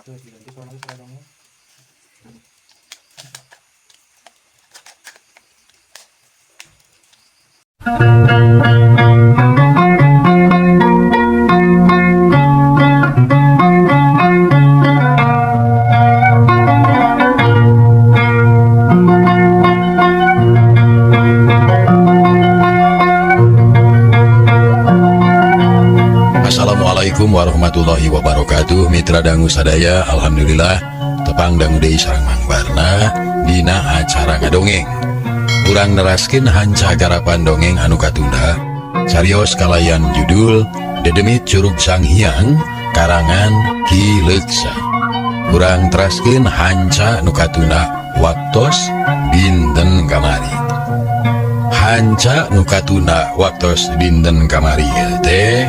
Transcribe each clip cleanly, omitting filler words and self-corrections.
Tuh, diganti soalnya sekarangnya. Assalamualaikum warahmatullahi wabarakatuh. Mitra dangu sadaya, alhamdulillah tepang dangu deui sareng Mang Barna dina acara ngadongeng. Urang neraskeun hanca garapan dongeng anu katunda carios kalayan judul Dedemit Curug Sanghyang karangan Ki Leuksa. Urang teraskeun hanca nu katunda waktos dinten kamari. Hanca nu katunda waktos dinten kamari teh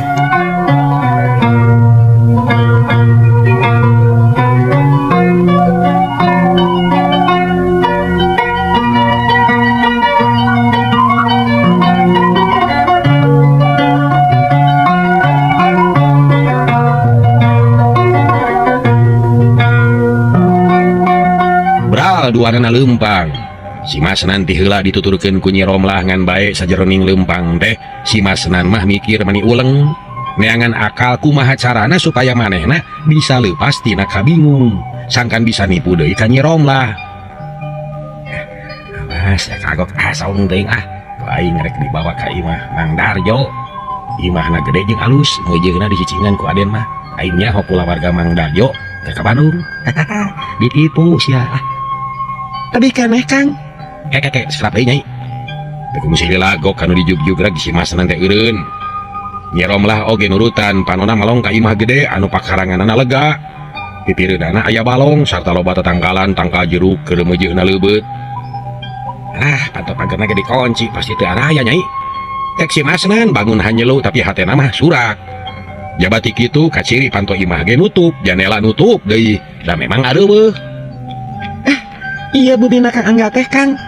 duarana lempang. Si Masnan teh heula dituturkeun ku Nyi Romlah ngan bae sajeroning lempang teh si Masnan mah mikir mani uleng neangan akal kumaha carana supaya manehna bisa leupas tina kabingung sangkan bisa nipu deui ka Nyi Romlah. Mas kagok saung teuing ku aing rek dibawa ka imah Mang Darjo. Imahna gede jeung alus, meujeungna dicicingan ku aden mah aing nya hopula warga Mang Darjo ka Bandung. Ditipu sia. Tapi keneh Kang serap nyai teku mesti dilagok kanu dijug-jug lagi si Masnan teh eureun. Nyi Romlah oge nurutan panonna malong ka imah gede anu pakaranganana lega pipireunana aya balong sarta loba tetangkalan tangkal jeruk keur meujeunna leubeut. Panto pagerna ge dikunci pasti teu araya nyai. Tek si Masnan bangun hanyelu tapi hatena mah surak. Jabati kitu kaciri panto imah ge nutup janela nutup deui da memang areueuh. Iya budina Kang Angga teh Kang.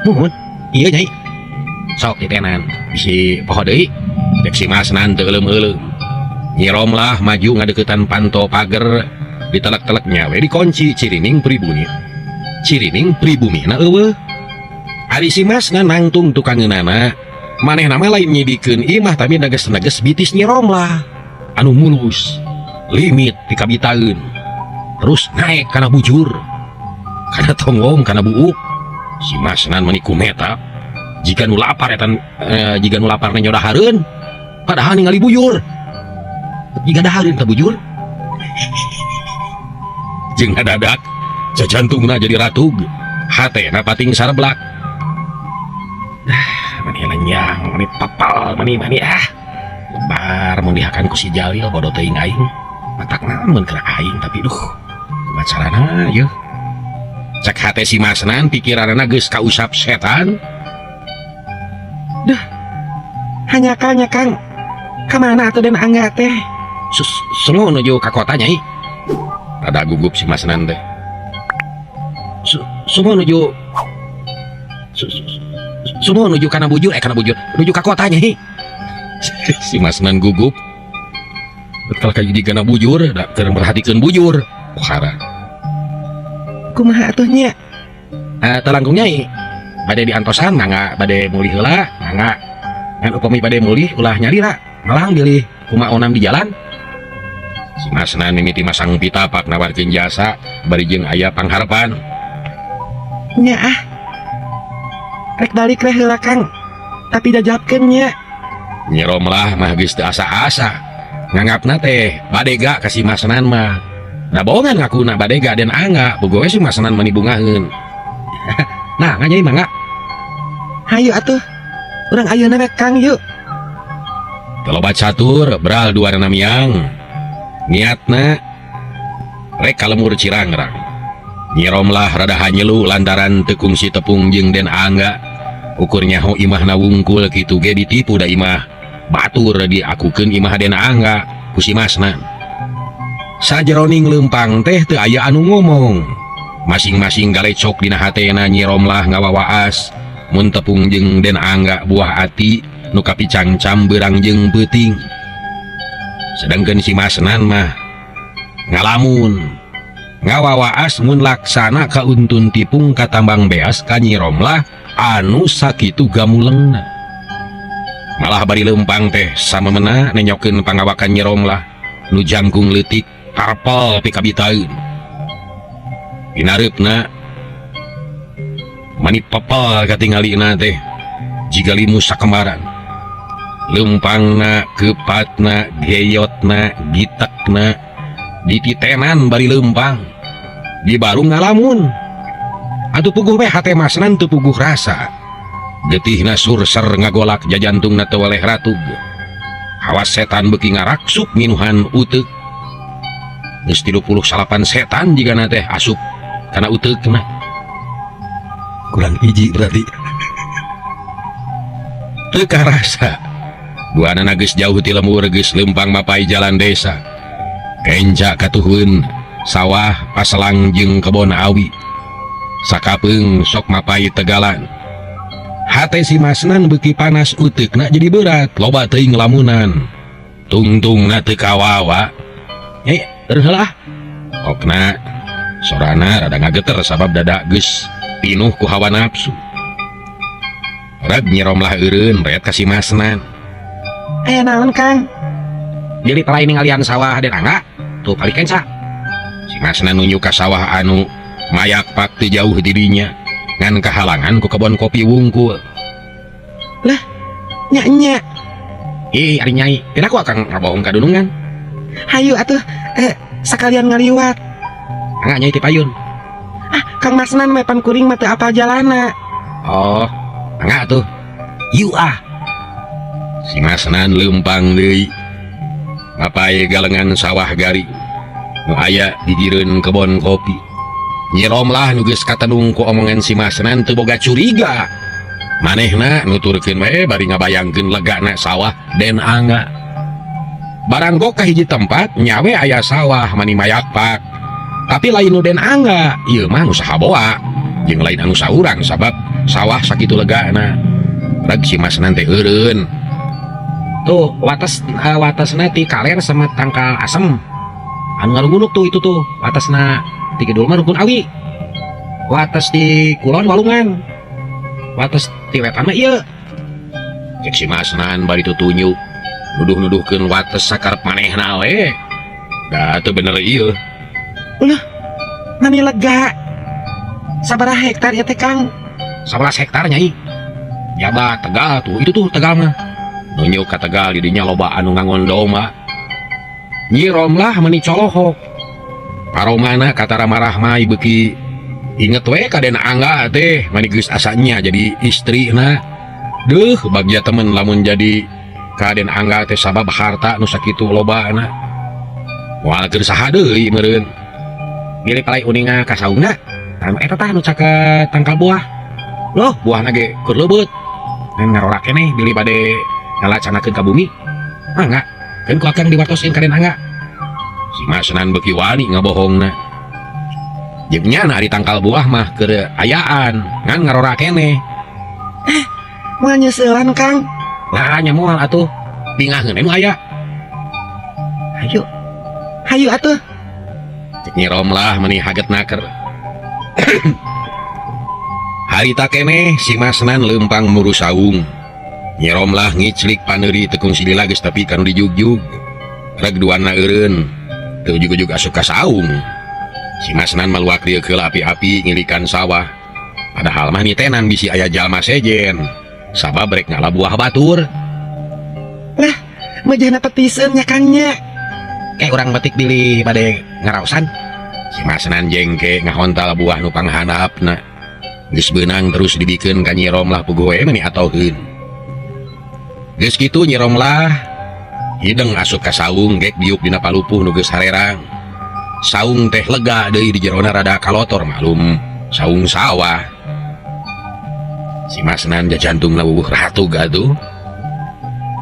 Nuhun. Iya nyai. Sok ditenan bisi poho deui. Dek si Masnan teu euleum-euleum. Nyi Romlah maju ngadeuketan panto pager ditelek-teleknya we dikunci cirining pribumi. Cirining pribumina eueuh. Ari si Masnan nangtung tukangeunana manehna mah lain nyidikeun imah tapi neges-neges bitis Nyi Romlah anu mulus. Limit dikabitaeun. Terus naik kana bujur. Kana tonggong kana buuk si Masnan meniku meta jika nu lapar etan jika nu lapar nyodahareun padahal ningali bujur jika dahareun ka bujur jeung ngadadak jajantungna jadi ratug hatena pating sarblak. Mani lanyang mani papal mani lebar mun dihakan ku si Jalil bodo teuing aing matak naon keur aing tapi duh macarana yeuh. Cek hate si Masnan pikiranna geus kausap setan. Duh, hanya Kang kamana atuh Den Angga teh? Semua nuju ka kota nyai. Rada gugup si Masnan teh. Semua nuju kana bujur nuju ka kota nyai. Si Masnan gugup. Betul ka jadi kana bujur da keur merhatikeun bujur. Pohara. Kumaha atuh nya? Telangkung nyai bade diantosan mangga bade mulih heula mangga ngan upami bade mulih ulah nyari lah malang bilih kumaha onam di jalan. Si Masnan mimiti masang pitapak nawarkeun jasa bari jeung aya pangharepan. Nya rek balik we heula Kang tapi dajabkeun nya. Nyi Romlah mah geus teu asa-asa nganggapna teh badega ka si Masnan mah. Nah bohongan ngakuna badega Den Angga bogoe si Masnan manibungaheun. Nah nganyai mangga. Hayu atuh. Urang ayeuna we Kang yuk. Telobat catur beral duarana miang. Niatna rek kalemur Cirangrang. Nyi Romlah rada hanyelu lantaran teu kungsi tepung jeung Den Angga. Ukurnya ho imahna wungkul kitu ge ditipu da imah. Batur diakukeun imah Den Angga ku si Masnan. Sajeroning lempang teh teu aya anu ngomong. Masing-masing galecok dina hatena Nyi Romlah ngawawaas mun tepung jeung Den Angga buah ati nu kapicangcam beurang jeung peuting. Sedangkeun si Masnan mah ngalamun ngawawaas mun laksana kauntun tipung katambang beas ka Nyi Romlah anu sakitu gamulengna. Malah bari lempang teh samemena nenyokeun pangawakan Nyi Romlah nu jangkung leutik parpel pikabitaeun. Dinareupna mani pepel katingalina teh jiga limu sakembaran. Lempangna, kepatna, geyotna, gitekna dititenan bari lempang di baru ngalamun. Atuh puguh we hate masnan teu puguh rasa. Getihna surser ngagolak jajantungna teu weleh ratug. Hawas setan beuki ngaraksuk minuhan uteuk. Geus 38 setan jigana teh asup kana uteukna. Kurang hiji berarti. Teu karasa. Buana geus jauh ti lemur geus lempang mapai jalan desa. Kenca katuhun sawah paselang jeung kebon awi. Sakapeung sok mapai tegalan. Hate si masnan beuki panas uteukna jadi berat, loba teuing lamunan. Tungtungna teu kawawa. Eueuh heula. Okna sorana rada ngageter sabab dada geus pinuh ku hawa nafsu. Rag Nyi Romlah eureun reet ka si masnan. Aya naon Kang? Dili palain ngalian sawah den angga. Tuh kali kenca. Si masnan nunjuk ka sawah anu mayak pak teu jauh di dinya ngan kahalangan ku kebon kopi wungkul. Lah, nya. Ari nyai, pina ku akang ngabohong ka dunungan. Hayu atuh, sakalian ngaliwat. Angga nyai ti payun. Kang masnan mepan kuring mah teu apal jalana. Oh, angga atuh. Yu ah. Si masnan lempang deui. Mapai galengan sawah garing nu aya di direun kebon kopi. Nyi Romlah nu geus katenung ku omongan si masnan teu boga curiga. Manehna nuturkeun we bari ngabayangkeun legana sawah den angga. Baranggok ka hiji tempat nyawe aya sawah mani mayakpak. Tapi lain nu den angga, ieu mah nu sahaboa jeung lain anu saurang sabab sawah sakitu legana. Rag si masnan teh eureun. Tuh watasna ti kaler sama tangkal asem anu ngarungunuk tuh itu tuh watasna ti kidul mah rukun awi, watas ti kulon walungan, watas ti wetan mah ieu. Cek si masnan bari tutunjuk nuduh-nuduhkeun wates sakarep manehna we. Da teu bener ieu. Ulah nani lega sabaraha hektar ya teh Kang? 11 hektar nyai. Jabat Tegal tuh itu tuh Tegal mah. Nunjuk ka Tegal didinya loba anu ngangon domba. Nyi Romlah meni colohok. Paromana kata ramarah mai beuki inget we ka den angga teh mani geus asanya jadi istrina. Deuh bagja temen lamun jadi ka den angga teh sabab harta nu sakitu lobana. Moal keur saha deui meureun. Bilih palai uninga ka saungna. Anu eta tah nu caket tangkal buah. Loh buahna ge keur leubeut. Ngan ngarora keneh bilih bade ngalacanakeun ka bumi. Angga, kan ku akang diwartosin ka den angga. Si masnan beuki wani ngabohongna. Jeung nyana di tangkal buah mah keur ayaan, ngan ngarora keneh. Moal nyeuselan Kang. Lah nya moal atuh. Pingaheun anu aya. Hayu atuh. Cek Nyi Romlah meuni hagetna keur. Harita keneh si masnan lempang muru saung. Nyi Romlah ngiclik paneuri tekung silila geus tapi kanu dijugjug. Reg duana eureun teu ujug-ujug asup ka saung. Si masnan maluak rieu keula api-api ngilikan sawah. Padahal mah nitenan bisi aya jalma sejen. Sabab rek ngala buah batur. Lah, mejana petiseun nya Kang nya. Urang betik bilih bade ngaraosan. Si masnan jengke ngahontal buah nu panghandapna. Geus beunang terus dibikeun ka Nyi Romlah puguh we meni atoheun. Geus kitu Nyi Romlah hideng asup ka saung gek diuk dina palupuh nu geus harerang. Saung teh lega deui di jerona rada kalotor malum saung sawah. Si masnan jajantungna wuwuh ratug atuh.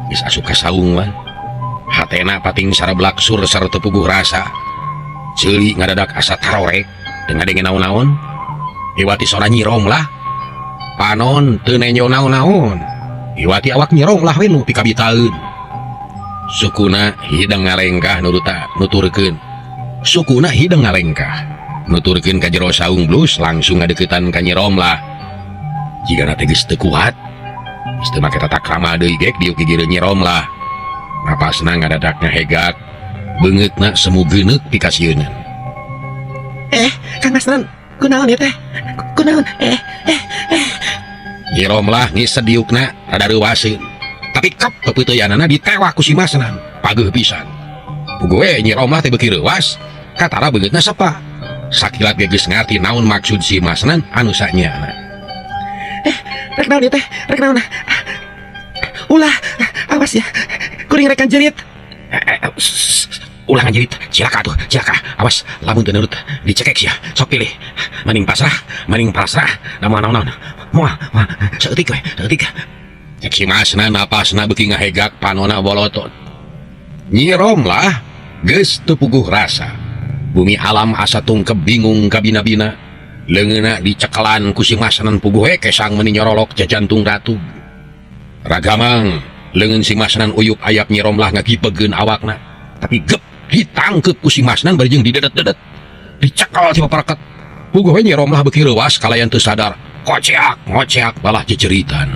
Geus asup ka saung mah. Hatena pating sareblak surser teu puguh rasa. Ceuli ngadadak asa tarorek teu ngadenge naon-naon. Iwati sora Nyi Romlah. Panon teu nenyo naon-naon. Iwati awak Nyi Romlah we nu pikabitaeun. Sukuna hideng ngalengkah nuturkeun. Sukuna hideng ngalengkah. nuturkeun ka jero saung blus langsung ngadeukeutan ka Nyi Romlah. Jigana teh geus teu kuat, geus teu make tata krama deui gek diuk ki Nyi Romlah. Napasna ngadadak ngahegak, beungeutna semu geuneuk pikasieun. Kang Masnan, kunaon ya teh? Kunaon? Nyi Romlah ngised diukna rada reuwaseun. Tapi kep pepeuteuyannana ditewak ku si Masnan, pageuh pisan. Puguh Nyi Romlah teh beuki reuwas, katara beungeutna sepa. Sakilat ge geus ngarti naon maksud si Masnan anu sanyana. Rek naon ya teh? Rek naon? Ulah, awas ya. Kuring rekan jerit. Ulah ngajerit, cilaka tuh, cilaka. Awas, lamun teu nurut dicekek sia. Sok pilih. Mending pasrah, mending pasrah. Naon. Moal, saeutik we, saeutik. Cek si Masnan napasna beuki ngahegak panonna boloton. Nyi Romlah geus teu puguh rasa. Bumi alam asa tungkep bingung kabina-bina. Leungeunna dicekelan ku si Masnan puguh kesang meuni nyorolok jajantung ratu. Ragamang leungeun si Masnan uyup ayap Nyi Romlah ngagipegeun awakna. Tapi gep ditangkep ku si Masnan bari jeung didedet-dedet. Dicekel ti papareket. Puguh Nyi Romlah beuki reuwas kalayan teu sadar. Ngoceak balah jejeritan.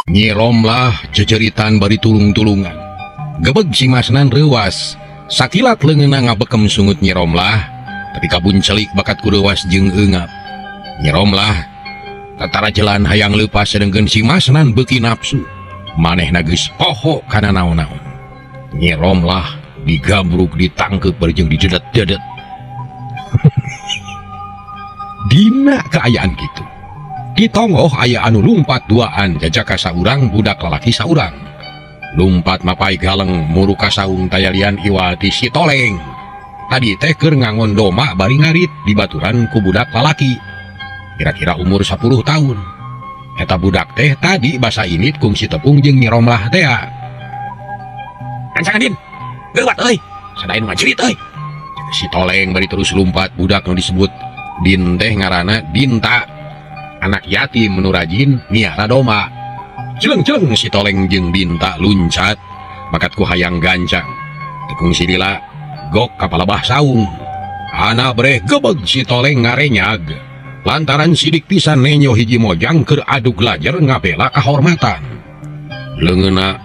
Nyi Romlah jejeritan bari tulung-tulungan. Gebeg si Masnan reuwas. Sakilat leungeunna ngabekem sungut Nyi Romlah, tapi kabuncelik bakat ku reuwas jeung eungap. Nyi Romlah tatara jalan hayang leupas sedengkeun si Masnan beuki nafsu. Manehna geus poho kana naon-naon. Nyi Romlah digabruk ditangkep bari jeung didedet-dedet. Dina kaayaan kitu. Ditonggoh aya anu lumpat duaan jajaka saurang budak lalaki saurang. Lumpat mapai galeng muru ka saung tayalian iwati si Toleng. Tadi teh keur ngangon doma bari ngarit di baturan ku budak lalaki. Kira-kira umur 10 tahun. Eta budak teh tadi basa init kung si Tepung jeung Nyi Romlah teh. Kancangan Din, geuwat euy, sadain ngajerit euy. Si Toleng bari terus lumpat budak nu disebut Din teh ngaranna Dinta. Anak yatim menurajin miara doma. Celeng si Toleng jeung Dinta luncat bakat ku hayang gancang. Tekung si Dila gok kapalabah saung. Ana breh gebeg si Toleng ngarenyag lantaran sidik pisan nenyo hiji mojang keur adu glajer ngabela kahormatan. Leungeunna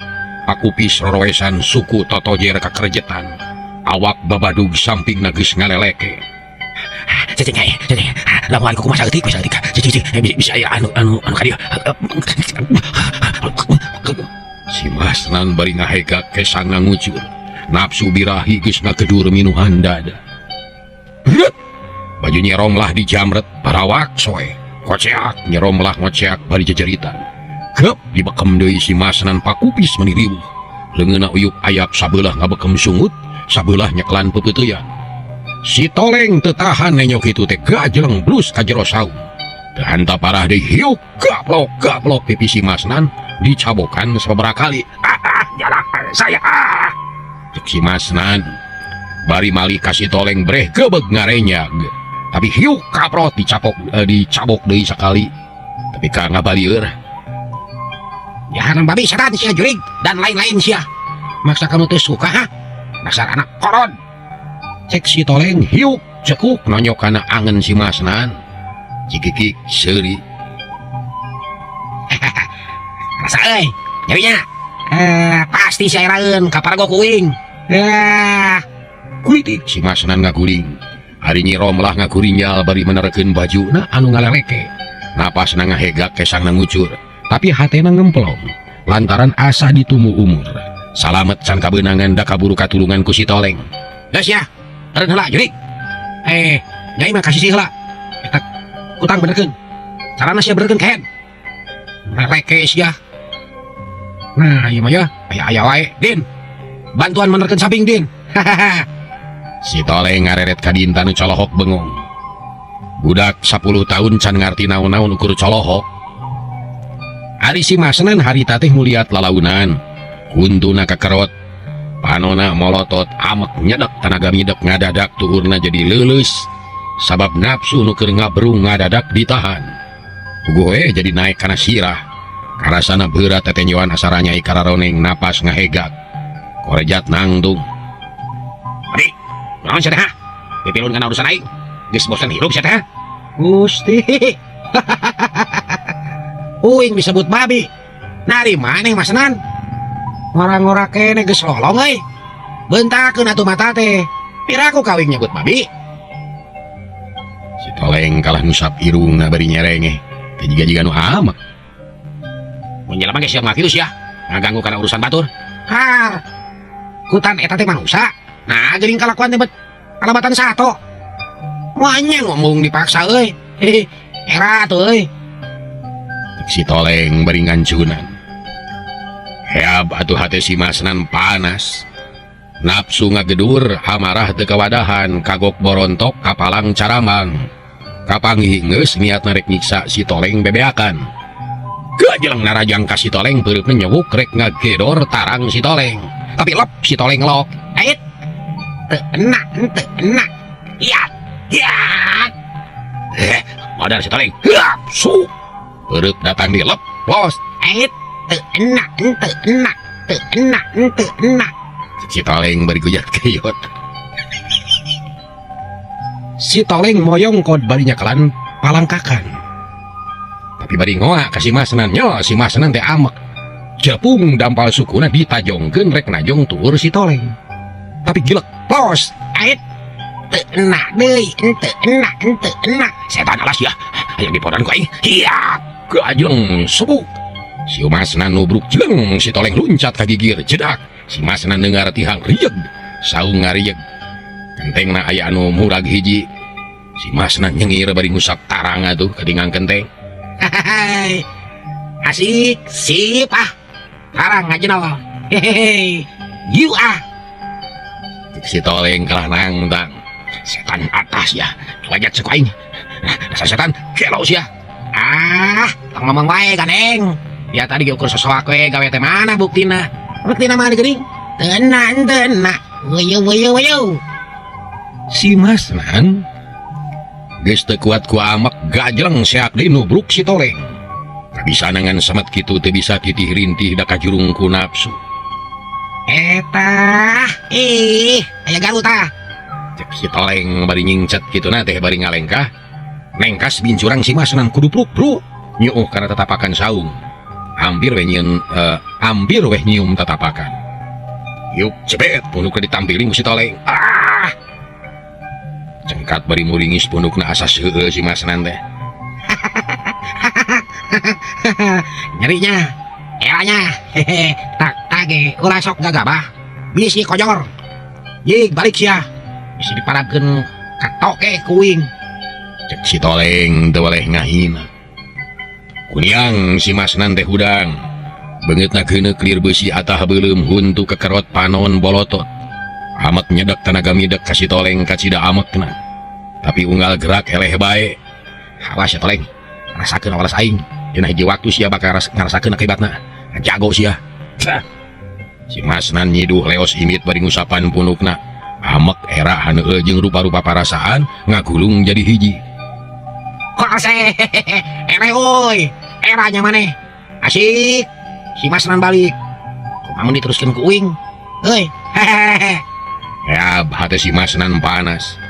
pakupis roroesan suku totojer kakerjetan. Awak babadug sampingna geus ngaleleke. Cacing lamun ku kumaha eutik bisa aya anu ka dieu. Si Masnan bari ngahegak kesang ngucur. Nafsu birahi geus ngakedur minuhan dada. Brut! Baju Nyi Romlah dijamret parawak soe. Koceak Nyi Romlah ngoceak bari jejeritan. Gep dibekem deui si Masnan pakupis meuni riweuh. Leungeunna uyup ayap sabelah ngabekem sungut, sabelah nyekelan pepeuteyan. Si Toleng teu tahan nenyok kitu teh gajeleng blus ka jero saung. Teu hanta parah deui hiuk gaplok pipi si Masnan dicabokan sababaraha kali. Jalan saya. Cek si Masnan bari malih ka si Toleng breh gebeg ngarenyag. Tapi hiuk kaprot dicabok deui sakali. Tapi ka ngabalieur. Jahanam babi setan sia jurig dan lain-lain sia. Maksa kamu teu suka ha? Dasar anak koron. Cek si Toleng hiuk cekuk nonyok kana angen si Masnan. Cikikik seuri. Rasa euy, nyerinya. Pasti si airaeun ka parago kuing. Kuitik si Masnan ngaguling. Hari Nyi Romlah ngagurinjal bari menerkeun bajuna anu ngaleleke. Napasna ngahegak kesang ngucur, tapi hatena ngemplong lantaran asa ditumu umur. Salamet can kabeunangan da kaburu katulungan ku si Toleng. Geus ya. Teureun heula jurig. Nyai mah kasih heula. Eta utang benerkeun. Carana sia benerkeun kehen. Releke sia. Nah, ieu mah ya, aya wae, Din. Bantuan menerkeun samping, Din. Si Toleng ngareret ka Dinta nu colohok bengong. Budak 10 tahun can ngarti naon-naon ukur colohok. Ari si Masnan harita teh muliat lalaunan kuntuna kakerot panona molotot amek nyedek tanaga midek ngadadak tuhurna jadi leuleus sabab nafsu nu keur ngabrung ngadadak ditahan gue jadi naik kana sirah karasana berat tetenyoan asaranya ikararoneng napas ngahegak korejat nangtung Adi, naon sia teh ha? Pipilun kana urusan aing geus bosan hirup sia teh ha? Gusti. Uing disebut babi. Nari maneh Masnan? Ngora-ngora kene geus lolong euy. Beuntakeun atuh mata teh. Piraku kawing nyebut babi. Si Toleng kalah nusap irungna bari nyerenge teh jiga-jiga nu amek Mun jelema ge siap ngakius ya. Ngaganggu kana urusan batur. Har. Kutan eta teh manusia. Nah, geuning kalakuan teh bet kalabatan sato. Moanya ngomong dipaksa euy. Hehe. Era tuh euy. si Toleng bari ngancunan heab atuh hate si Masnan panas nafsu ngagedur amarah teu kawadahan kagok borontok kapalang carambang kapanggih geus niat narek nyiksa si Toleng bebeakan gajelang narajang ka si Toleng peureupeun nyewuk rek ngagedor tarang si Toleng tapi lep si Toleng lok Ait. Teu enak. Ya. modal si Toleng su peureup datang di lep bos Ait. Teu enak. si Toleng bari guyat keyot Si Toleng moyong kod bari nyakalan palangkakan. tapi bari ngoa ka si Masnan nya si Masnan teh amek japung dampal sukuna ditajongkeun rek najong tuur si Toleng tapi gilek pos Ait. Teu enak deui. Teu enak. setan alas ya aya di podan ku aing iya gajeng sebuk si Masnan nubruk jeleng si Toleng luncat ka gigir jedak si Masnan dengar tihang rieg saung ngarieg kentengna aya anu murag hiji si Masnan nyengir bari ngusap tarang atuh kadingang kenteng Hai. Asik. Sip ah. Karang aja no. Hehehe. You ah. si Toleng kalah nangtang setan atas ya lajat sekuaing dasar setan kelos ya Ah, tong ngomong wae ganeng. Ya tadi ukur sesuatu gawe teh mana buktina? Buktina mana geuning? Teu enak. Wuyu. si Masnan geus teu kuat ku amek gajleng seak deui nubruk si Toleng kabisa nangan semet kitu teu bisa titih rintih da kajurung ku nafsu Eta, aya garut ah. cek si Toleng bari nyingcet kituna teh bari ngalengkah nengkas bincurang si Masnan kudu pruk nyuuh kana tatapakan saung hampir weh nyium tatapakan yuk cepet pundukna ditampili ku si Toleng cengkat bari muringis pundukna asa seueuh si Masnan teh Nyerinya, eranya, hehe, tak tage, ulah sok gagabah, bisi kojor, jig balik sia, bisa diparabkeun katoke kuing. cek si Toleng teu waleh ngahina kuniang si Masnan teh hudang beungeutna keuneuk lir beusi atah beuleum huntu kekerot panon bolotot amet nyedek tanaga midek ka si Toleng kacida amekna tapi unggal gerak eleh bae Awas ya Toleng, rasakeun awalas aing, dina hiji waktu sia bakal ngarasakeun akibatna, jago sia. si Masnan nyiduh leos imit bari ngusapan pundukna amek era haneueuh jeung rupa-rupa parasaan ngagulung jadi hiji Kose, euy, eranya maneh, asik, si Masnan balik, kumaha diteruskeun ku uing, euy, hehehe. ya hate si Masnan panas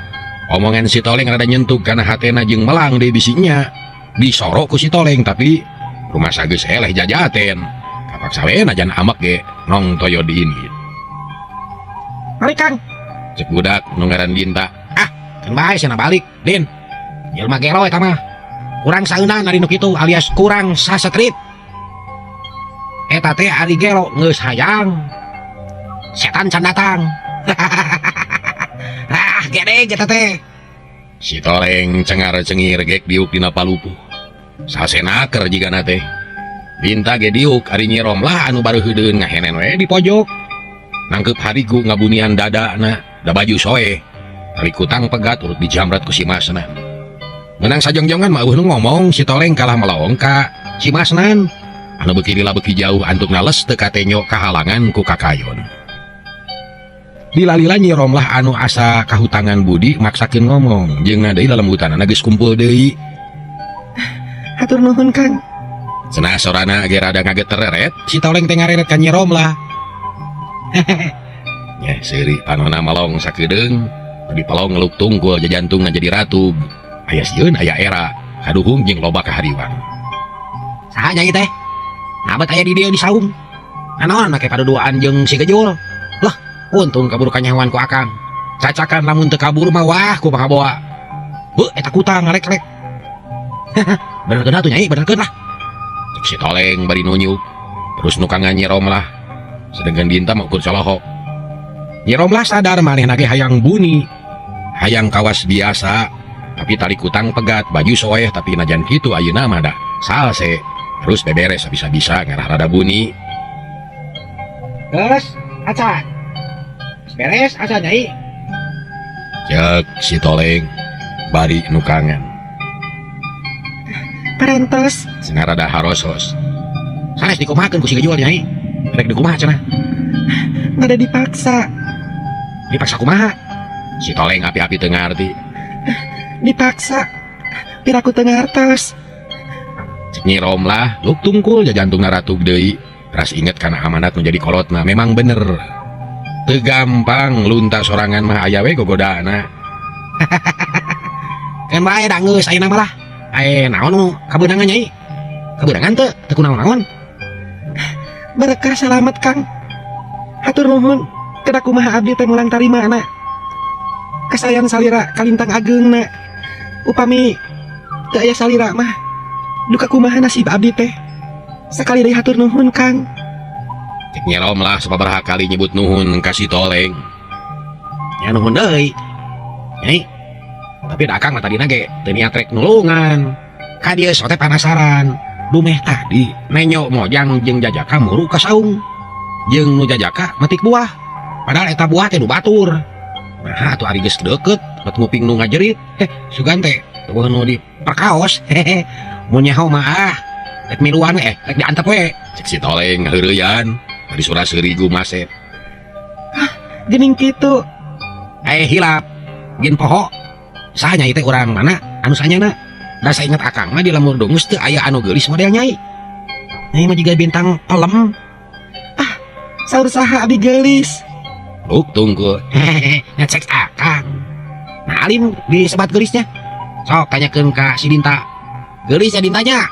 omongan si Toleng rada nyentuh kana hatena jeung melang deui bisinya disorok ku si Toleng tapi rumah sageus eleh jajaten kapaksa we najan amek ge nong toyo diinit Mari Kang, cek budak nu ngaran Dinta kan bae cenah balik, Din. Jelma gelo eta mah. Kurang saeunan ari nu kitu alias kurang sasetrip. Eta teh ari gelo geus hayang. Setan can datang. Gede eta teh. si Toleng cengar-cengir gek diuk dina palupuh sasenaker jigana teh Dinta ge diuk ari nyirom lah anu baru heudeun ngahenen we di pojok nangkep harigu ngabunian dadana da baju soe tali kutang pegat urut dijamret ku si Masnan menang sajongjongan mah eueuh nu ngomong si Toleng kalah melawong ka si Masnan anu beki lila beki jauh antuk nales teu katenyo kahalangan ku kakayon. Lila-lila Nyi Romlah anu asa kahutangan budi maksakeun ngomong jeung deui dalam hutanana geus kumpul deui. Hatur nuhun Kang. Cenah sorana ge rada ngagetereret, si Toleng teh ngareret ka Nyi Romlah. Nya seuri panonna malong sakedeung, di palong ngeluk tungkul jajantungna jadi ratug. Aya sieun aya era, kaduhung jeung loba kahariwang. Saha nyai teh? Abet aya di dieu di saung. Naon make paduduan jeung si Gejul? Lah, untung kabur kanyawan ku Akang. Cacakan lamun teu kabur mah wah ku pangaboa. Heuh eta kutang ngarek-rek. Benerkeun atuh nyai, benerkeun lah. Cek si Toleng bari nunyuk, terus nukangan Nyi Romlah. Sedengkeun dinta mah ukur colохok. Nyi Romlah sadar manehna ge hayang buni. Hayang kawas biasa, tapi tali kutang pegat, baju soeh tapi najan kitu ayeuna mah da salse. Terus beberes bisa-bisa ngarah rada buni. Terus, acan. Beres acan nyai. Cek si Toleng bari nukangan. Parentos. Cenah rada harosos. Sanes dikumahakeun ku si Gejul nyai. Rek dikumaha cenah. Ngada dipaksa. Dipaksa kumaha? Si Toleng api-api teu ngarti. Dipaksa. Piraku teu ngartos. Cek Nyi Romlah luk tungkul jajantungna ratug deui. Ras inget kana amanat menjadi kolotna memang bener. Teu gampang lunta sorangan mah aya we gogodana. Kan bae da geus ayeuna mah lah. Naon nu kabeunangan nyai? Kabeunangan teu kunaon-naon. Berkah salamet Kang. Hatur nuhun. Kada kumaha abdi teh mulang tarimana. Kasayan salira kalintang ageungna. Upami teu aya salira mah duka kumaha nasib abdi teh. Sakali deui hatur nuhun Kang. Cek Nyi Romlah sababaraha kali nyebut nuhun ka si Toleng. Ya nuhun deui. Nyai. Tapi da Akang mah tadina ge teu niat rek nulungan. Ka dieu sote panasaran. Dumeh tadi nenyo mojang jeung Jajaka muru ka saung. Jeung nu Jajaka metik buah. Padahal eta buah teh nu batur. Nah atuh ari geus deukeut bet nguping nu ngajerit. Sugan teh teueuh nu diperkaos. Mun nyaho mah rek miluan we rek diantep we. Cek si Toleng heureuyan bari surah seuri gumasep. Geuning kitu. Hilap. Gin poho. Saha nyai teh urang mana anu sanyana? Da sainget Akang mah di lamur dongus teu aya anu geulis model nyai. Nyai mah jiga bintang pelem. Saur saha abdi geulis. Luk tungkul. Ngecek Akang. Nah alim disebat geulisnya. Sok tanyakeun ka si Dinta. Geulis ya Dintanya.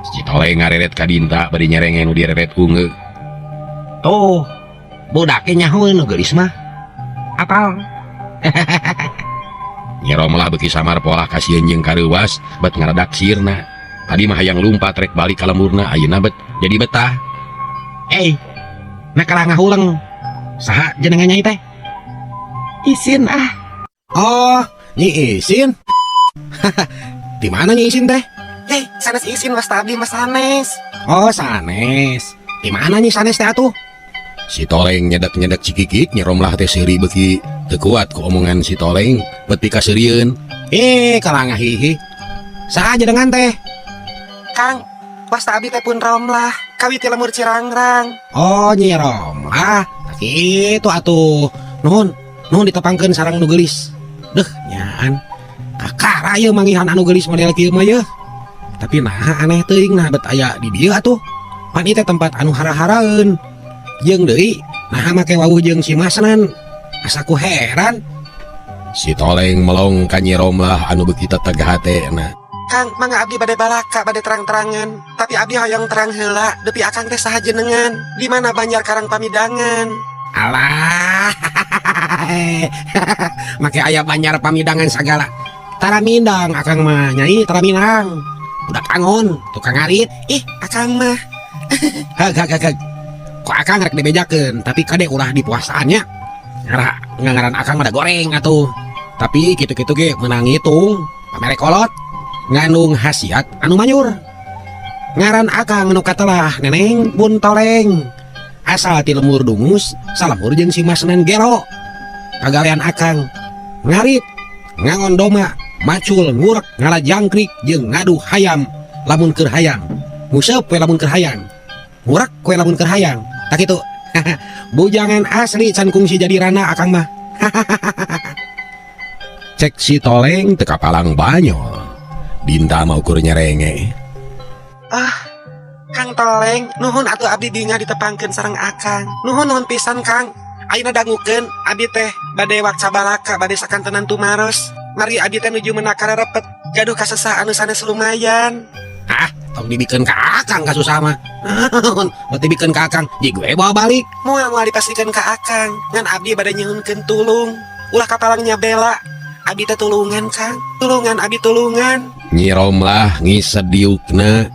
Si Toleng ngareret ka Dinta bari nyerenge nu direret ungeug. Tuh, budake nyahoeun nu geulis mah. Apal. Nyi Romlah beuki samar polah kasieun jeung kareuwas bet ngaradak sirna. Tadi mah hayang lumpat rek balik ka lemurna ayeuna bet jadi betah. Nakala ngahuleng. Saha jenengan nyai teh? Isin ah. Oh, Nyi Isin. Di mana Nyi Isin teh? Sanes Isin Mas Abdi Mas Sanes. Oh, sanes. Di mana Nyi sanes teh atuh? Si Toleng nyedak-nyedak cikikik Nyi Romlah teh seuri beuki teu kuat ku omongan si Toleng bet pikaseurieun. Kalang hihi. Saha jenengan teh? Kang, Mas Abdi teh pun Romlah, kawi ti lemur Cirangrang. Oh, Nyi Romlah. Kitu atuh. Nuhun ditepangkeun sareng nu geulis. Deuh, nyaan. Kakara ieu manggihan anu geulis model kieu mah yeuh. Tapi nah aneh teuing nah bet aya di dieu atuh. Pan ieu teh tempat anu hara-haraeun. Jeung deui, nah make wawuh jeung si Masnan. Asaku heran. Si Toleng melong ka Nyi Romlah anu beuki teteg hatena. Kang, mangga abdi bade balaka bade terang-terangan, tapi abdi hoyong terang heula, depi Akang teh saha jenengan? Di mana Banjar Karang Pamidangan? Alah. Make aya Banjar Pamidangan sagala. Taramindang Akang mah nyai Taraminang. Budak angon, tukang ngarit. Akang mah. Hag. Kok Akang rek dibejakeun, tapi kade ulah di puasaannya. Ngaran Akang mah da goreng atuh. Tapi kitu-kitu ge meunang ngitung, pamere kolot, ngandung hasiat anu mayur. Ngaran Akang nu katelah Neneng Bun Toleng. Asal ti lemur dungus, salamur jeung si Masnan Gero. Kagalean Akang ngarit, ngangon doma, macul, ngurek, ngalajangkrik jeung ngadu hayam lamun keur hayam. Museup kue lamun keur hayang. Ngurak kue lamun keur hayang. Tak itu. Bujangan asli can kungsi jadi rana akang mah. Cek si Toleng teka palang banyol. Dinta mau kur nyerenge. Kang Toleng, nuhun atuh abdi dinya ditepangkeun sareng akang. Nuhun pisan Kang. Ayeuna dangukeun abdi teh bade wakca balaka bade sakantenan tumaros. Mari abdi teh nuju menakar repet. Gaduh kasesah anu sanes lumayan. Tong dibikeun ka akang kasusah mah. Mau dibikeun ka akang, ji gue bawa balik. Moal dipastikeun ka akang. Ngan abdi bade nyeuhunkeun tulung. Ulah kapalangnya bela. Abdi teh tulungan Kang. Tulungan abdi tulungan. Nyi Romlah ngisediukna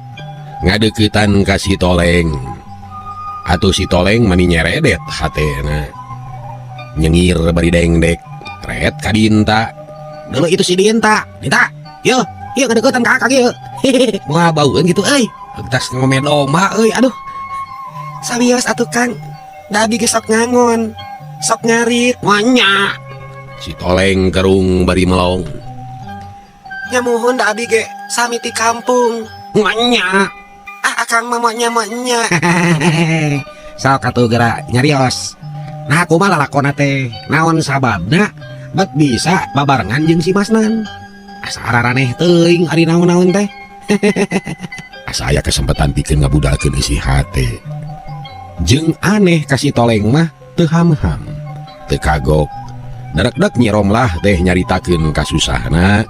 ngadeuketan ka si Toleng. Atuh si Toleng mani nyeredet hatena. Nyengir bari dengdek. Ret ka Dinta. Dulu itu si Dinta. Dinta, yuk ngadeuketan ka akang yuk. Moal baueun gitu euy. Tas ngomen oma euy, aduh. Sabios atuh Kang. Da abdi ge sok ngangon. Sok ngarit. Wanya. Si Toleng kerung bari melong. Nyamuhun da abdi ge sami ti kampung. Wanya. Akang mah monya. Sok atuh geura nyarios. Nah aku malah lakona teh naon sababna bet bisa babarengan jeung si Masnan. Asa araraneh teuing ari naon-naon teh. Asa aya kesempatan pikeun ngabudalkeun isi hate. Jeung aneh ka si Toleng mah teu ham-ham, teu kagok. Dadak-dak Nyi Romlah teh nyaritakeun kasusahna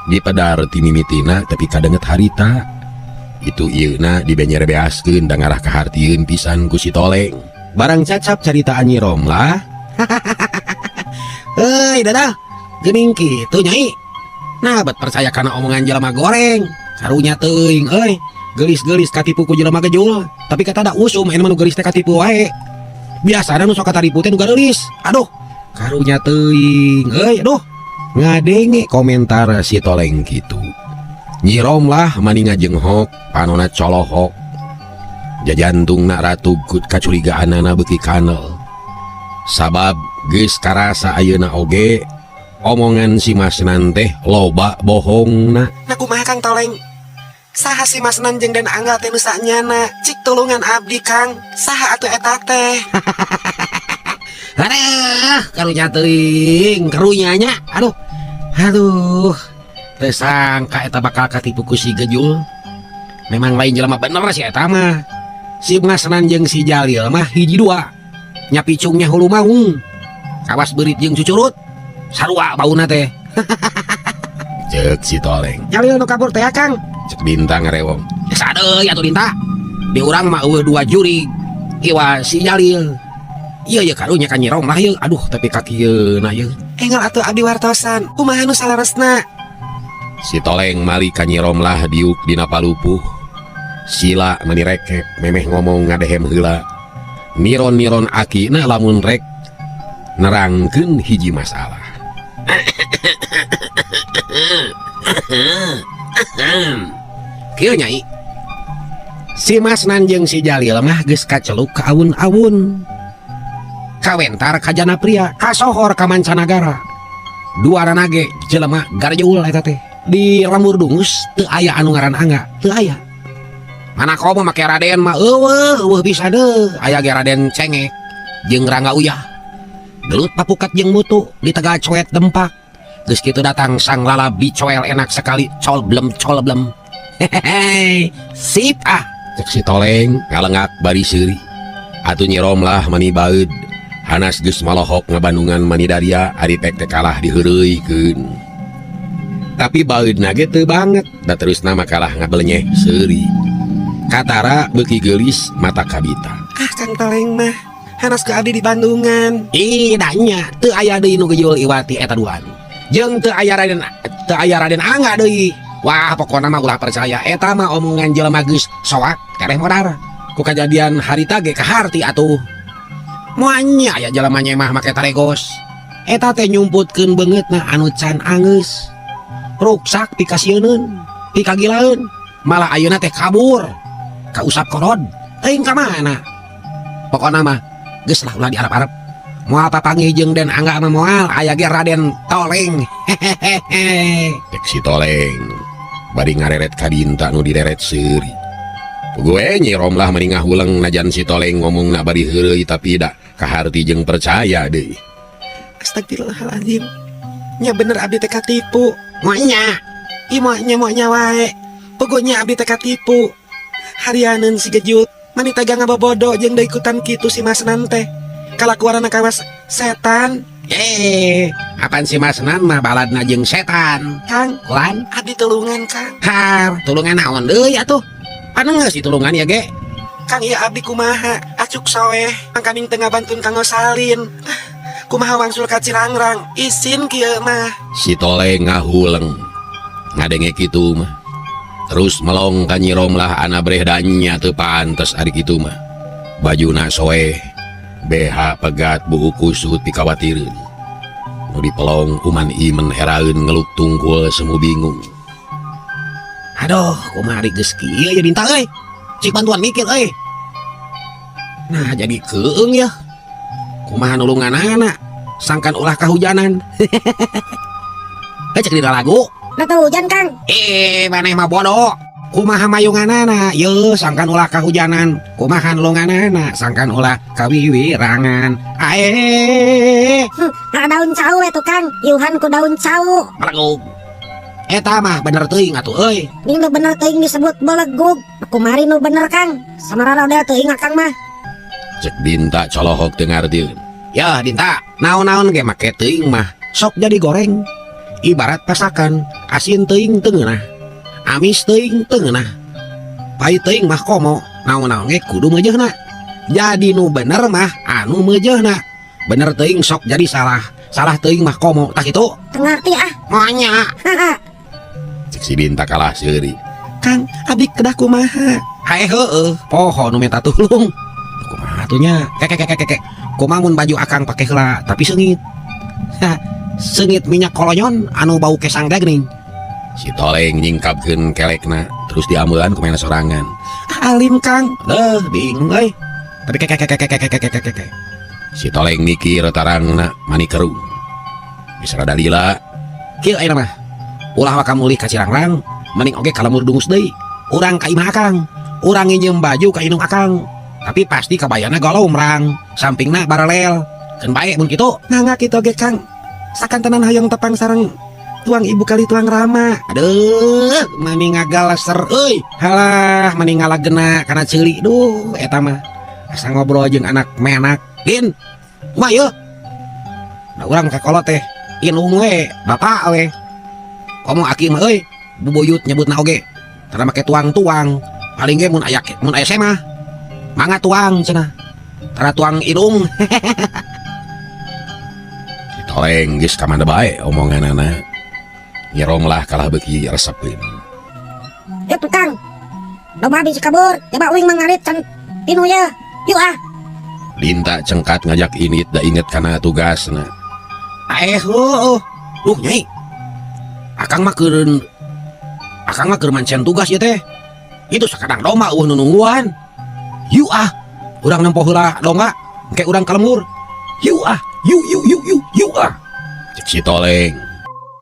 di pedar ti mimitina tapi kadenget harita. Itu ieuna dibenyer-beaskeun da ngarah kahartieun pisan ku si Toleng. Barang cacap caritaan Nyi Romlah. Hei dadah, geuning kitu nyai. Nah bet percaya kana omongan jelema goreng. Karunya teuing euy. Gelis-gelis katipu ku jelema gejul. Tapi kata da usum anu gelis teh katipu wae. Biasana nu sok kataripu teh nu gaeulis. Aduh, karunya teuing euy, aduh. Ngadenge komentar si Toleng kitu. Nyi Romlah mani ngajenghok panona colohok. Jajantungna ratugkut kacurigaanana beuki kanel. Sabab geus karasa ayeuna oge omongan si Masnan teh loba bohongna. Nah kumaha Kang Toleng? Saha si Masnan jeung Den Angga teh nu sanyana cik tulungan abdi Kang. Saha atuh eta teh? Aduh, karunya teuing, karunya nya. Aduh. Teu sangka eta bakal katipu ku si Gejul. Memang lain jelema bener si eta mah. Si Masnan jeung si Jalil mah hiji dua. Nya picungnya hulu maung. Kawas beurit jeung cucurut. Sarua bauna teh. Cek si Toleng. Jalil nu kabur teh Kang. Cek Dinta ngarewong. Sadeui atuh Dinta. Di urang mah eueuh dua juri. Iwa si Jalil. Iya karunya ka Nyi Romlah yeuh. Aduh tapi kakieuna yeuh. Enggal atuh abdi wartosan. Kumaha nu salaresna? Si Toleng mali ka Nyi Romlah diuk dina palupuh. Sila mani rekek memeh ngomong ngadehem heula. Niron-niron akina lamun rek nerangkeun hiji masalah. Kieu nyai. Si Masnan jeung si Jalil mah geus kaceluk ka awun-awun. Kawentar ka jana pria, kasohor ka mancanagara. Duarana ge jelema garjul eta teh. Di lembur dungus teu aya anu ngaran Angga, teu aya. Mana komo make Raden mah eueuh bisa deh. Aya ge Raden Cengek jeung Rangga Uyah. Gelut papukat jeung mutu di Tegal Coet Dempak. Geus kitu datang sang lalabi coel enak sekali col blem. Hehehe. Sip ah. Cek si Toleng ngalengak bari seuri. Atuh Nyi Romlah mani baeud. Hanas geus malohok ngabandungan mani daria ari pek teh kalah diheureuikeun. Tapi baeudna ge teu banget da terusna mah kalah ngabelenyeh seuri. Katara beuki geulis mata kabita. Kang Toleng mah hanas ke abdi di Bandungan. Idanya teu aya deui nu gejul iwati eta duan. Jeung teu aya Raden Angga deui. Wah pokona mah ulah percaya eta mah omongan jelema geus soak tereh modar. Ku kajadian harita ge kaharti atuh. Moanya aya jelema nyemah make taregos. Eta teh nyumputkeun beungeutna anu can angeus. Ruksak pikasieun, pikagilaeun. Malah ayeuna teh kabur. Ka usap korod. Teuing ka mana? Pokona mah geus lah ulah diarep-arep. Moal papanggih jeung Den Angga mah moal aya ge Raden Toleng. Hehehe. Cek si Toleng bari ngareret ka Dinta nu direret seuri. Gue nyirom lah meningah ulang najan si Toleng ngomong nak bari heureuy tapi dak kaharti jeung percaya deui. Astagfirullahaladzim. Nya bener abdi teh katipu. Moanya. Moanya wae. Pokoknya abdi teh katipu. Harianeun si Gejut. Mani tega ngabobodo jeung da ikutan kitu si Masnan teh. Kalakuanana kawas setan. Apaan si Masnan mah baladna jeung setan. Kang, Lan, abdi tulungan Kang. har, tulungan naon deui atuh? Panengah si tulungan ya ge. Kang ieu abdi kumaha? Acuk soeh. Mangkaning teu ngabantun kanggo salin. Kumaha wangsul ka Cirangrang. Isin kieu mah. Si Toleng ngahuleng ngadenge kitu mah. Terus melong ka Nyirom lah ana brehdanya teu pantes ari kitu mah. Bajuna soeh, BH pegat buhu kusut pikawatireun. Nu dipelong kuman imen heraeun ngeluk tungkul semu bingung. Aduh, kumaha ari geus kieu ya Dinta euy. Cik bantuan mikir euy. Nah, jadi keung ya. Kumaha nulunganana? Sangkan ulah kahujanan. Cek dina lagu. Nata hujan Kang. Maneh mah bodoh. Kumaha mayunganana? Ye, sangkan ulah kahujanan. Kumaha nulunganana? Sangkan ulah kawiwirangan. Daun cau itu Kang. Yuhan ku daun cau. Belegug. Eta mah bener teuing atuh euy. Ini nu bener teuing disebut belegug. Kumari nu bener Kang. Samarana udah teuing Kang mah. Cek Dinta colohok teu ngartieun. Ya Dinta, naon-naon ge make teuing mah sok jadi goreng. Ibarat pasakan, asin teuing teu ngeunah, amis teuing teu ngeunah, pahit teuing mah komo, naon-naon ge kudu meujeuhna. Jadi nu bener mah anu meujeuhna. Bener teuing sok jadi salah, salah teuing mah komo, tah kitu. Teu ngarti ah. Moanya. Cek si Dinta kalah seuri. Kang, abdi kedah kumaha? Hae heueuh, poho nu minta tulung. Kumaha atunya? Kek. Kumaha mun baju akang pake heula tapi seungit. Seungit minyak kolonyon anu bau kesang daging. Si Toleng nyingkapkeun kelekna terus diameulan ku mena sorangan. Alim Kang. Bingung euy. Tapi kek. Si Toleng mikir tarangna mani kerung. Bisa rada lila. Kieu ayeuna mah. Ulah wa kamulih ka Cirangrang, mending oge kalamur dungus deui. Urang ka imah akang, urang nginjem baju ka indung akang. Tapi pasti kabayana golomrang, sampingna barelel. Keun bae mun kitu. Nganga kitu ge Kang. Sakantenan hayang tepang sareng tuang ibu kali tuang Rama. Aduh, mani ngagalaser euy. Halah, mani ngalagena kana ceuli. Duh, eta mah asa ngobrol jeung anak menak. Din, kumaha yeuh? Da urang kakolot teh inung we, bapak we. Komo aki mah euy, bubuyut nyebutna oge. Tara make tuang-tuang. Paling ge mun aya mah mangga tuang cenah. Tara tuang inung. Si Toleng geus ka mana bae omonganana. Nyirom lah kalah beuki resepkeun. Yuk tuh Kang. Loba abdi kabur. Coba uing mangarit can pinu ya. Yuk ah. Dinta cengkat ngajak Init da inget kana tugasna. Duh nyai. Akang mah keur mancen tugas ya teh. Itu sakadang domba eueuh nu nungguan. Yuk ah. Urang nempo heula domba, engke urang kalembur. Yuk ah. Yuk ah. Cek si Toleng.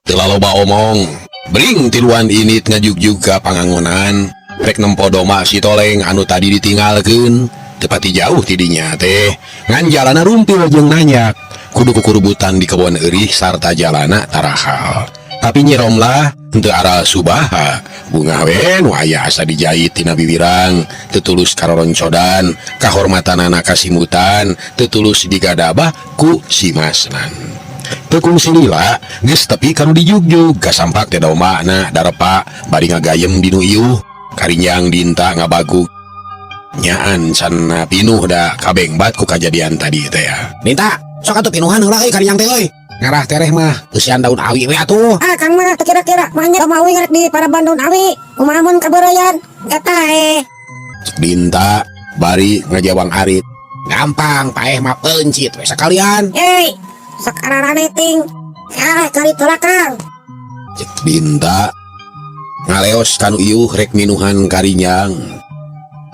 Teu loba omong. Bring tiluan Init ngajugjug ka pangangonan. Rek nempo doma si Toleng anu tadi ditinggalkeun. Tepati jauh tidinya teh. Ngan jalana rumpil jeung nanyak. Kudu kukurubutan di kebon eurih sarta jalana tarahal. Tapi Nyirom lah henteu aral subaha. Bunga we nu aya asa dijait tina bibirang. Teu tulus karoroncodan, kahormatanana kasimutan, teu tulus digadabah ku si Masnan. Tekung si Lila geus tepi kanu dijugjug kasampak teh domana darepa bari ngagayem dinu ieuh. Karinjang Dinta ngabaguk nyaan can pinuh da kabengbat ku kajadian tadi teh ya. Dinta, sok atuh pinuhan heula euy karinjang teh euy. Ngarah tereh mah eusian daun awi we atuh. Ah Kang mah teu kira-kira manya mau uing rek di para bandung awi. Kumaha mun kabeureuyan? Gatahe. Cek Dinta bari ngajawang arit. Gampang, paeh mah peuncit we sakalian. Hei, sok ararane ting. Kali tolak Kang. Cek Dinta ngaleos kanu ieuh rek minuhan karinjang.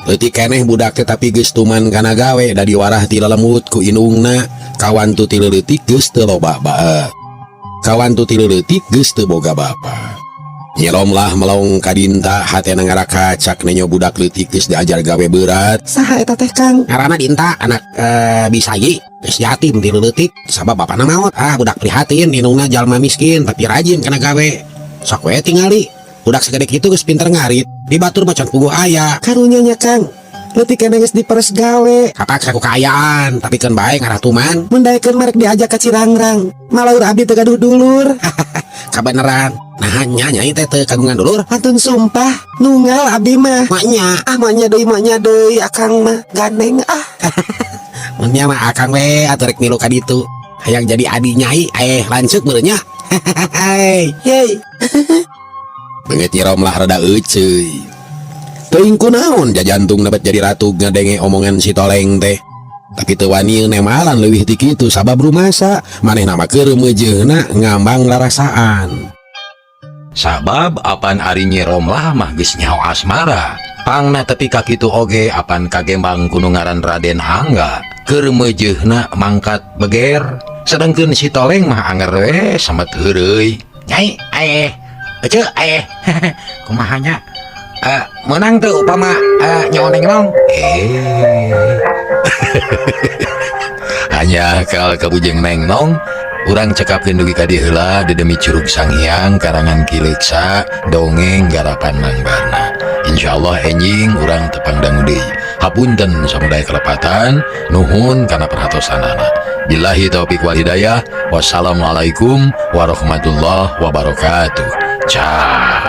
Leutik keneh budak teh tapi geus tuman kana gawe da diwarah ti lelemut ku indungna. Kawan tu ti leutik geus teu loba bae. Kawan tu ti leutik geus teu boga bapa. Nyirom lah melong kadinta hatena ngaraka cak nenyo budak leutik geus diajar gawe berat. Saha eta teh Kang? Karena Dinta anak Bisayi geus yatim di leutik sabab bapana maot. Budak prihatin indungna jalma miskin tapi rajin kana gawe. Sok we tingali. Budak segede kitu geus pinter ngarit. Di batur macan puguh aya. Karunya nya Kang. Leutik kena geus diperes gawe. Katak saku kayaan tapi kan bae ngaratuman. Mundaekeun marek diajak ka Cirangrang. Malaur abdi teu gaduh dulur. Kabeneran. Nah nyai teh teu kagungan dulur. Antun sumpah, nunggal abdi mah. Maknya Maknya deui akang mah gandeng Munnya mah akang we atuh rek milu ka ditu. Hayang jadi adi nyai lanceuk beureunya. Yey. Beungeut nyirom lah rada euceuy. Teuing kunaon jajantung dapat jadi ratu ngadenge omongan si Toleng teh. Tapi teu wani nemalan leuwih ti kitu sabab rumasa manehna mah keur meujeuhna ngambang larasaan. Sabab apan ari Nyirom lah mah geus nyaho asmara. Pangna tepi ka kitu oge apan kagembang kunungaran Raden Angga keur meujeuhna mangkat beger. Sedengkeun si Toleng mah anger we samet heureuy. Nyai ece kumaha nya? Menang tuh upama nyoneng-nyong. Hanya kal kabujeng Neng Nong, urang cekapkeun dugi ka dieu heula dedemi Curug Sanghyang karangan Ki Leksa dongeng garapan Mang Barna. Insyaallah enjing urang tepang dangu deui. Hapunten samudaya kelepatan, nuhun kana perhatosanana. Billahi taufik wal hidayah. Wassalamualaikum warahmatullahi wabarakatuh. Cah.